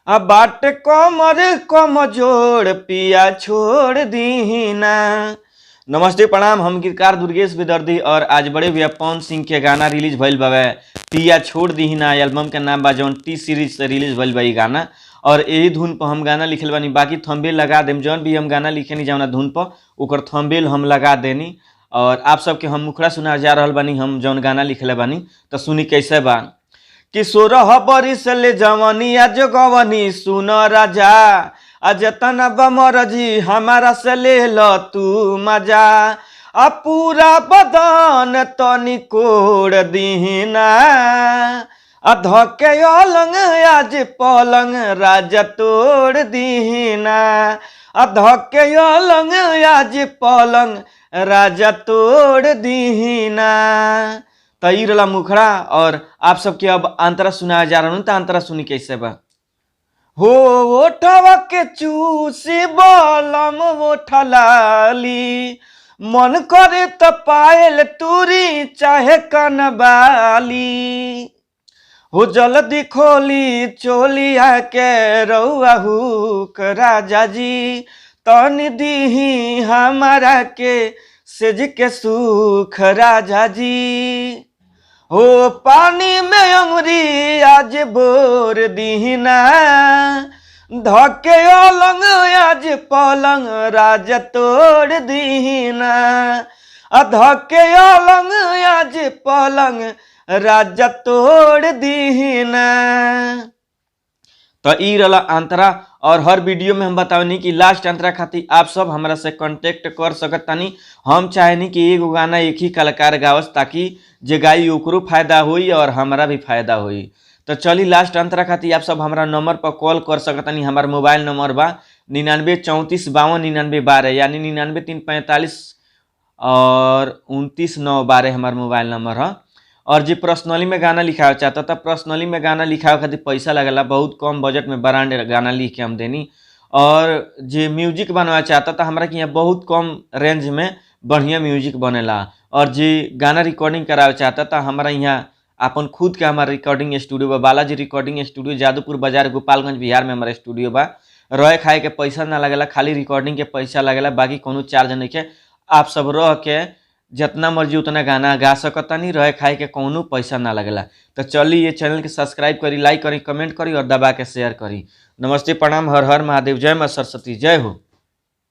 अब बाट कमर कमजोर पिया छोड़ दीना। नमस्ते प्रणाम, हम गीतकार दुर्गेश विदर्दी और आज बड़े भैया पवन सिंह के गाना रिलीज भइल बावे पिया छोड़ दीना। एल्बम के नाम बा जौन टी सीरीज से रिलीज भइल बा ई गाना और यही धुन पर हम गाना लिखल बानी। बाकी थंबनेल लगा देम, जौन भी हम गाना लिखे नहीं जौना धुन पर ओकर थंबनेल हम लगा देनी। और आप सबके हम मुखड़ा सुना जा रहल बानी हम जौन गाना लिखले बानी, तो सुनी कैसे बा। कि 16 बरिस ले जवानी आज गवनी सुन राजा, अजतन बमर जी हमारा से ले लो तू मजा। आ पूरा बदन तनी कोड़ दीना, अधके अलंग आज पलंग राजा तोड़ दीना। अधके अलंग आज पलंग राजा तोड़ दीना। तई रला मुखड़ा और आप सबके अब अंतरा सुनाया जा रहा हूं, तो अंतरा सुनी कैसे बा। हो ओठवा के चूसी बलम ओठलाली, मन करे तो पायल तुरी चाहे कनबाली। हो जल्दी खोली चोलिया के रउआ हुक राजा जी, तन दीही हमारा के सेज के सुख राजा जी। हो पानी में अंगुरी आज बोर दीना, धके अलंग आज पलंग राजा तोड़ दीना। धके अलंग आज पलंग राजा तोड़ दीना। तो ई रला अंतरा और हर वीडियो में हम बतावनी कि लास्ट अंतरा खातिर आप सब हमरा से कांटेक्ट कर सकत तानी। हम चाहेनी कि एगो गाना एक ही कलाकार गावस ताकि जे गाई ओकरो फायदा होई और हमरा भी फायदा होई। तो चली लास्ट अंतरा खातिर आप सब हमरा नंबर पर कॉल कर सकत तानी। हमार मोबाइल नंबर बा 99 34 52 99 12, यानी 99 345 और 29 9 12 हमार मोबाइल नंबर है। और जो पर्सनली में गाना लिखावे चाहता था, पर्सनली में गाना लिखावे खातिर पैसा लगेला, बहुत कम बजट में ब्रांड गाना लिख के हम देनी। और जो म्यूजिक बनवा चाहता था, हमारा कि यहाँ बहुत कम रेंज में बढ़िया म्यूजिक बनेला। और जो गाना रिकॉर्डिंग करावे चाहता था, हमारा यहाँ अपन खुद के हमारा रिकॉर्डिंग स्टूडियो बा, बालाजी रिकॉर्डिंग स्टूडियो, जादूपुर बाजार गोपालगंज बिहार में हमारा स्टूडियो बा। रहे खाए के पैसा ना लगेला, खाली रिकॉर्डिंग के पैसा लगेला, बाकी कोनो चार्ज नहीं के। आप सब रह के जितना मर्जी उतना गाना गा सकता, नहीं रहे खाए के कोनो पैसा ना लगेला। तो चलिए ये चैनल के सब्सक्राइब करी, लाइक करी, कमेंट करी और दबा के शेयर करी। नमस्ते प्रणाम, हर हर महादेव, जय मां सरस्वती, जय हो।